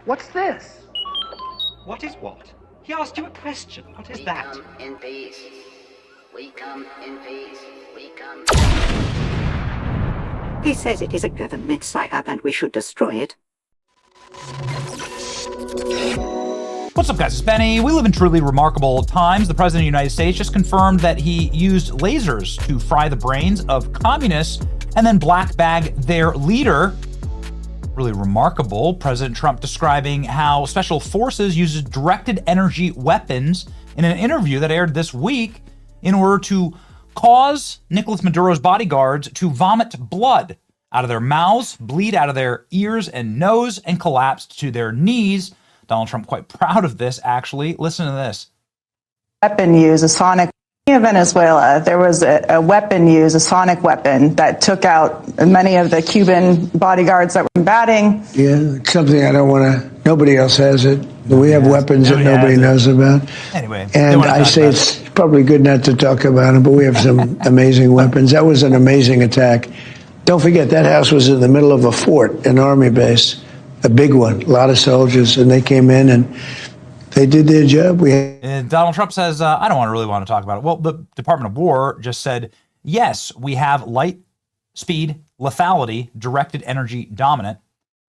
What's this? What is what? He asked you a question. What is that? We come in peace. We come in peace. We come. He says it is a government psyop and we should destroy it. What's up, guys? It's Benny. We live in truly remarkable times. The President of the United States just confirmed that he used lasers to fry the brains of communists and then black bag their leader. Really remarkable. President Trump describing how special forces uses directed energy weapons in an interview that aired this week in order to cause Nicolas Maduro's bodyguards to vomit blood out of their mouths, bleed out of their ears and nose, and collapse to their knees. Donald Trump quite proud of this, actually. Listen to this. Weapon use, a sonic. In Venezuela, there was a weapon used, a sonic weapon, that took out many of the Cuban bodyguards that were combating. Yeah, it's something I don't want to, nobody else has it. We have weapons that nobody knows about. Anyway. And I say it's probably good not to talk about them, but we have some amazing weapons. That was an amazing attack. Don't forget, that house was in the middle of a fort, an army base, a big one, a lot of soldiers, and they came in and they did their job. And Donald Trump says, I don't really want to talk about it. Well, the Department of War just said, yes, we have light speed, lethality, directed energy dominant.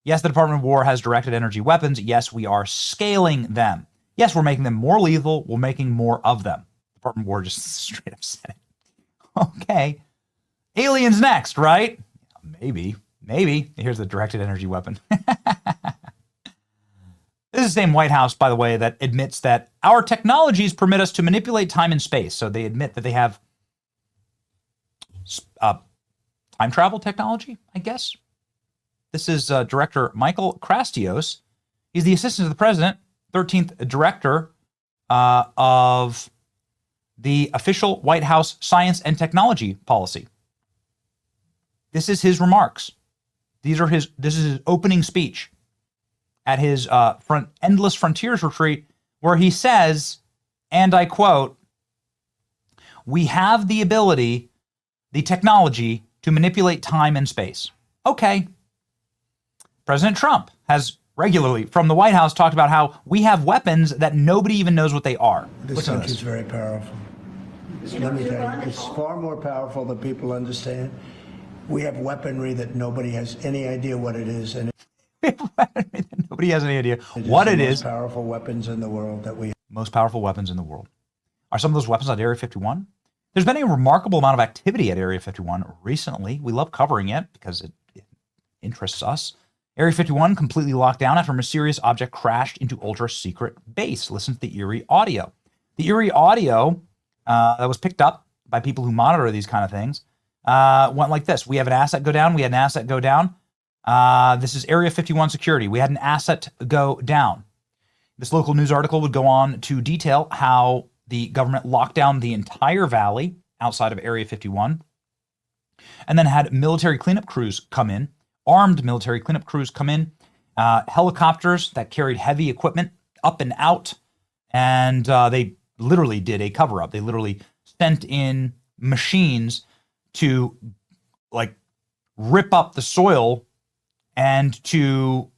Yes, the Department of War has directed energy weapons. Yes, we are scaling them. Yes, we're making them more lethal. We're making more of them. The Department of War just straight up said it. Okay. Aliens next, right? Maybe. Here's the directed energy weapon. This is the same White House, by the way, that admits that our technologies permit us to manipulate time and space. So they admit that they have time travel technology, I guess. This is Director Michael Krastios. He's the assistant to the president, 13th director of the official White House science and technology policy. This is his remarks. This is his opening speech at his Endless Frontiers retreat, where he says, and I quote, "We have the ability, the technology to manipulate time and space." Okay. President Trump has regularly from the White House talked about how we have weapons that nobody even knows what they are. This country is very powerful. Let me tell you, it's far more powerful than people understand. We have weaponry that nobody has any idea what it is, and nobody has any idea what it is. Most powerful weapons in the world that we have. Most powerful weapons in the world. Are some of those weapons at Area 51? There's been a remarkable amount of activity at Area 51 recently. We love covering it because it interests us. Area 51 completely locked down after a mysterious object crashed into ultra-secret base. Listen to the eerie audio. The eerie audio that was picked up by people who monitor these kind of things went like this. We have an asset go down. We had an asset go down. This is Area 51 security. We had an asset go down. This local news article would go on to detail how the government locked down the entire valley outside of Area 51 and then had military cleanup crews come in, armed military cleanup crews come in, helicopters that carried heavy equipment up and out, and they literally did a cover-up. They literally sent in machines to like rip up the soil and to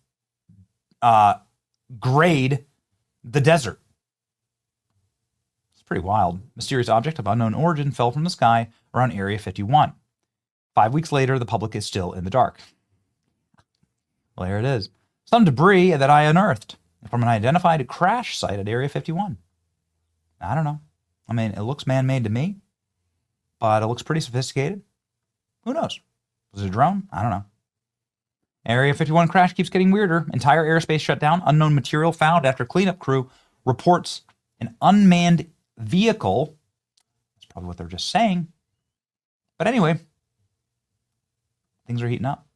grade the desert. It's pretty wild. Mysterious object of unknown origin fell from the sky around Area 51. 5 weeks later, the public is still in the dark. Well, here it is. Some debris that I unearthed from an identified crash site at Area 51. I don't know. I mean, it looks man-made to me, but it looks pretty sophisticated. Who knows? Was it a drone? I don't know. Area 51 crash keeps getting weirder. Entire airspace shut down. Unknown material found after cleanup crew reports an unmanned vehicle. That's probably what they're just saying. But anyway, things are heating up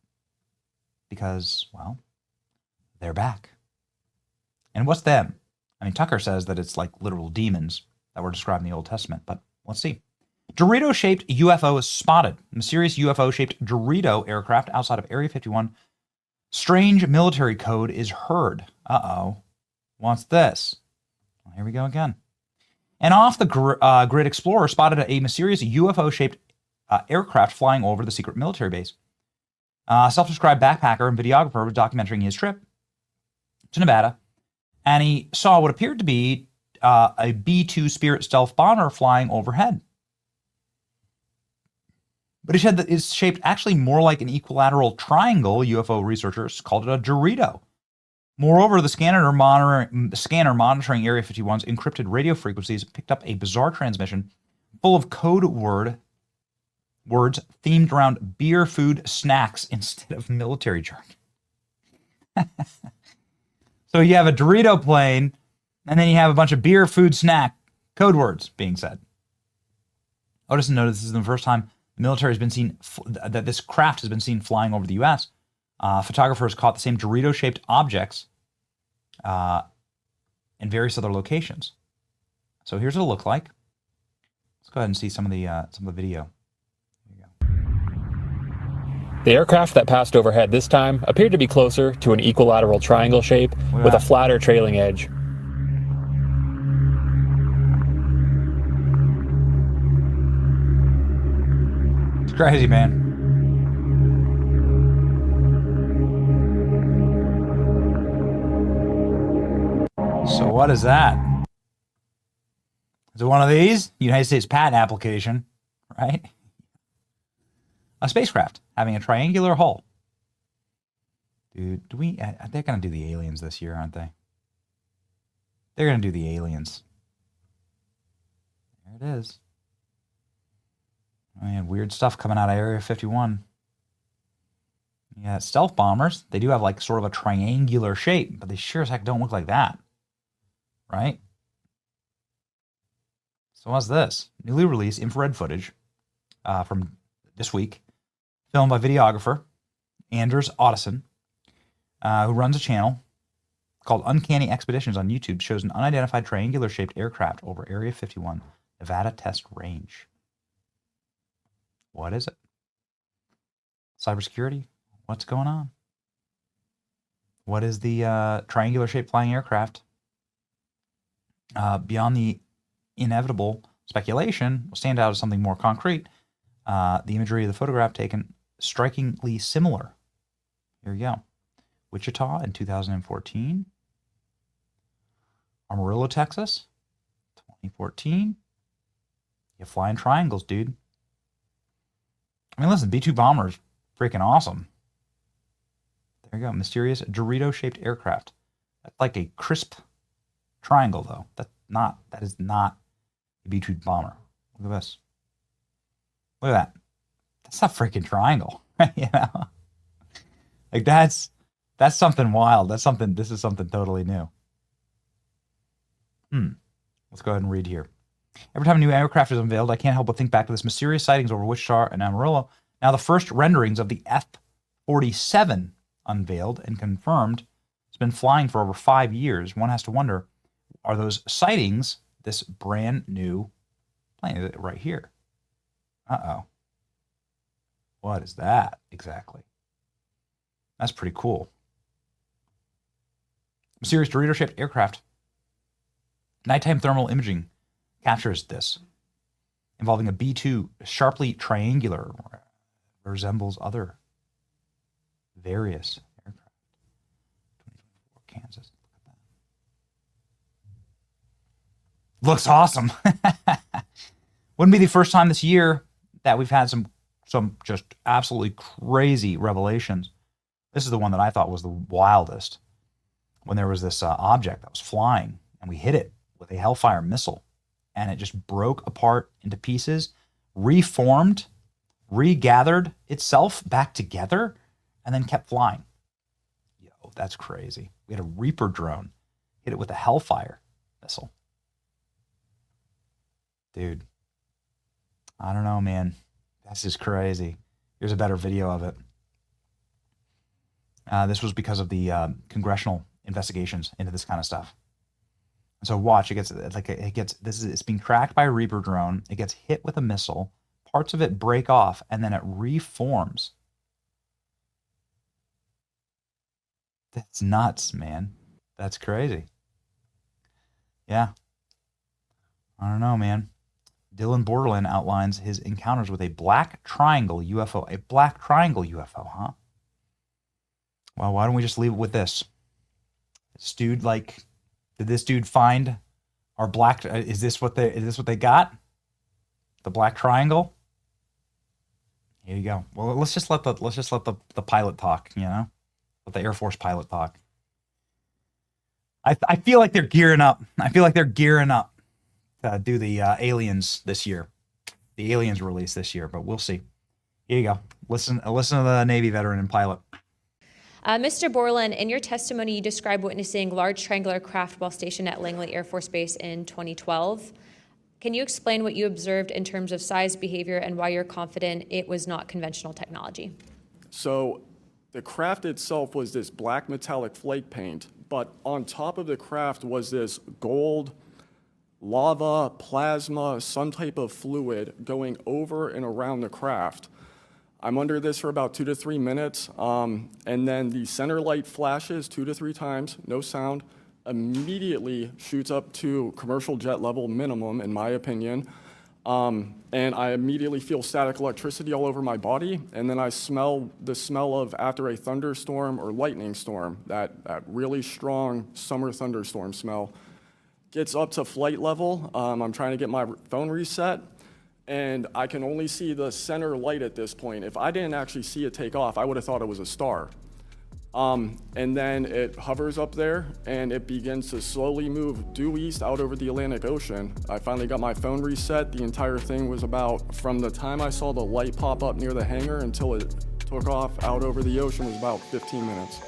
because, well, they're back. And what's them? I mean, Tucker says that it's like literal demons that were described in the Old Testament, but let's see. Dorito-shaped UFO is spotted. Mysterious UFO-shaped Dorito aircraft outside of Area 51. Strange military code is heard. Uh-oh. What's this? Well, here we go again. An off-the-grid explorer spotted a mysterious UFO-shaped aircraft flying over the secret military base. Self-described backpacker and videographer was documenting his trip. to Nevada, and he saw what appeared to be a B-2 Spirit stealth bomber flying overhead. But he said that it's shaped actually more like an equilateral triangle. UFO researchers called it a Dorito. Moreover, the scanner monitoring Area 51's encrypted radio frequencies picked up a bizarre transmission full of code words themed around beer, food, snacks instead of military jargon. So you have a Dorito plane, and then you have a bunch of beer, food, snack code words being said. Odison noted this is the first time the military has been seen, that this craft has been seen flying over the U.S. Photographers caught the same Dorito-shaped objects in various other locations. So here's what it looked like. Let's go ahead and see some of the video. The aircraft that passed overhead this time appeared to be closer to an equilateral triangle shape with a flatter trailing edge. It's crazy, man. So what is that? Is it one of these? United States patent application, right? A spacecraft having a triangular hull. Dude, they're going to do the aliens this year, aren't they? They're going to do the aliens. There it is. Man, weird stuff coming out of Area 51. Yeah, stealth bombers. They do have like sort of a triangular shape, but they sure as heck don't look like that. Right? So what's this? Newly released infrared footage from this week, filmed by videographer Anders Odison, who runs a channel called Uncanny Expeditions on YouTube, shows an unidentified triangular-shaped aircraft over Area 51 Nevada Test Range. What is it? Cybersecurity? What's going on? What is the triangular-shaped flying aircraft? Beyond the inevitable speculation, will stand out as something more concrete. The imagery of the photograph taken strikingly similar. Here we go. Wichita in 2014. Amarillo, Texas, 2014. You flying triangles, dude. I mean, listen, B-2 bomber is freaking awesome. There you go. Mysterious Dorito-shaped aircraft. That's like a crisp triangle, though. That is not a B-2 bomber. Look at this. Look at that. That's a freaking triangle. You know? Like that's something wild. This is something totally new. Let's go ahead and read here. Every time a new aircraft is unveiled, I can't help but think back to this mysterious sightings over Wichita and Amarillo. Now the first renderings of the F-47 unveiled and confirmed. It's been flying for over 5 years. One has to wonder, are those sightings this brand new plane right here? Uh-oh. What is that exactly? That's pretty cool. Mysterious Dorito-shaped aircraft. Nighttime thermal imaging captures this, involving a B-2 sharply triangular, resembles other various aircraft. 2024 Kansas. Looks awesome. Wouldn't be the first time this year that we've had some just absolutely crazy revelations. This is the one that I thought was the wildest. When there was this object that was flying, and we hit it with a Hellfire missile, and it just broke apart into pieces, reformed, regathered itself back together, and then kept flying. Yo, that's crazy. We had a Reaper drone hit it with a Hellfire missile. Dude, I don't know, man. That's just crazy. Here's a better video of it. This was because of the congressional investigations into this kind of stuff. So watch, it's being tracked by a Reaper drone. It gets hit with a missile. Parts of it break off, and then it reforms. That's nuts, man. That's crazy. Yeah. I don't know, man. Dylan Borderland outlines his encounters with a black triangle UFO. A black triangle UFO, huh? Well, why don't we just leave it with this? This dude, like, did this dude find our black? Is this what they got? The black triangle. Here you go. Well, let's just let the pilot talk. You know, let the Air Force pilot talk. I feel like they're gearing up. I feel like they're gearing up to do the Aliens this year, the Aliens release this year. But we'll see. Here you go. Listen to the Navy veteran and pilot. Mr. Borland, in your testimony, you described witnessing large triangular craft while stationed at Langley Air Force Base in 2012. Can you explain what you observed in terms of size, behavior, and why you're confident it was not conventional technology? So the craft itself was this black metallic flake paint, but on top of the craft was this gold, lava, plasma, some type of fluid going over and around the craft. I'm under this for about 2 to 3 minutes, and then the center light flashes 2 to 3 times, no sound, immediately shoots up to commercial jet level minimum, in my opinion, and I immediately feel static electricity all over my body, and then I smell the smell of after a thunderstorm or lightning storm, that really strong summer thunderstorm smell. Gets up to flight level, I'm trying to get my phone reset, and I can only see the center light at this point. If I didn't actually see it take off, I would have thought it was a star. And then it hovers up there, and it begins to slowly move due east out over the Atlantic Ocean. I finally got my phone reset. The entire thing was about, from the time I saw the light pop up near the hangar until it took off out over the ocean, was about 15 minutes.